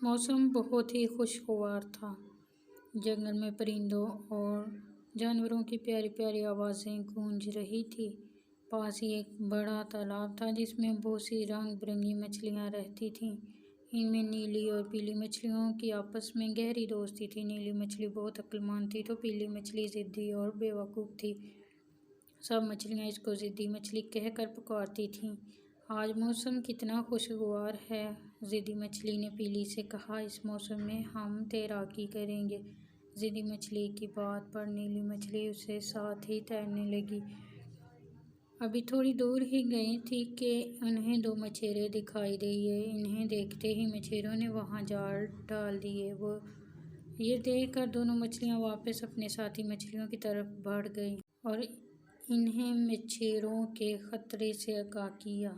موسم بہت ہی خوشگوار تھا۔ جنگل میں پرندوں اور جانوروں کی پیاری پیاری آوازیں گونج رہی تھیں۔ پاس ہی ایک بڑا تالاب تھا جس میں بہت سی رنگ برنگی مچھلیاں رہتی تھیں۔ ان میں نیلی اور پیلی مچھلیوں کی آپس میں گہری دوستی تھی۔ نیلی مچھلی بہت عقل مند تھی تو پیلی مچھلی ضدی اور بے وقوف تھی۔ سب مچھلیاں اس کو ضدی مچھلی کہہ کر پکارتی تھیں۔ آج موسم کتنا خوشگوار ہے، ضدی مچھلی نے پیلی سے کہا۔ اس موسم میں ہم تیراکی کریں گے۔ ضدی مچھلی کی بات پر نیلی مچھلی اسے ساتھ ہی تیرنے لگی۔ ابھی تھوڑی دور ہی گئی تھی کہ انہیں دو مچھیرے دکھائی دیے۔ انہیں دیکھتے ہی مچھیروں نے وہاں جال ڈال دیے۔ یہ دیکھ کر دونوں مچھلیاں واپس اپنے ساتھی مچھلیوں کی طرف بڑھ گئیں اور انہیں مچھیروں کے خطرے سے آگاہ کیا۔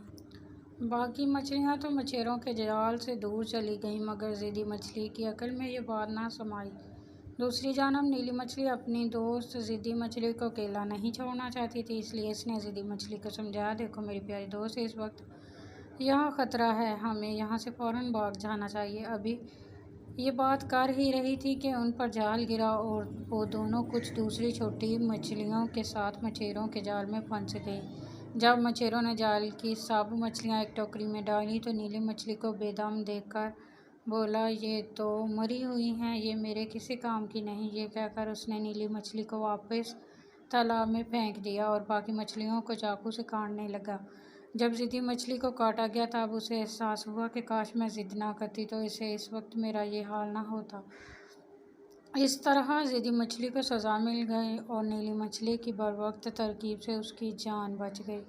باقی مچھلیاں تو مچھیروں کے جال سے دور چلی گئیں مگر ضدی مچھلی کی عقل میں یہ بات نہ سمائی۔ دوسری جانب نیلی مچھلی اپنی دوست ضدی مچھلی کو اکیلا نہیں چھوڑنا چاہتی تھی، اس لیے اس نے ضدی مچھلی کو سمجھایا، دیکھو میری پیاری دوست، اس وقت یہاں خطرہ ہے، ہمیں یہاں سے فوراً بھاگ جانا چاہیے۔ ابھی یہ بات کر ہی رہی تھی کہ ان پر جال گرا اور وہ دونوں کچھ دوسری چھوٹی مچھلیوں کے ساتھ مچھیروں کے جال میں پھنس گئیں۔ جب مچھیروں نے جال کی سب مچھلیاں ایک ٹوکری میں ڈالیں تو نیلی مچھلی کو بے دم دیکھ کر بولا، یہ تو مری ہوئی ہیں، یہ میرے کسی کام کی نہیں۔ یہ کہہ کر اس نے نیلی مچھلی کو واپس تالاب میں پھینک دیا اور باقی مچھلیوں کو چاقو سے کاٹنے لگا۔ جب ضدی مچھلی کو کاٹا گیا تب اسے احساس ہوا کہ کاش میں ضد نہ کرتی تو اسے اس وقت میرا یہ حال نہ ہوتا۔ اس طرح ضدی مچھلی کو سزا مل گئی اور نیلی مچھلی کی بروقت ترکیب سے اس کی جان بچ گئی۔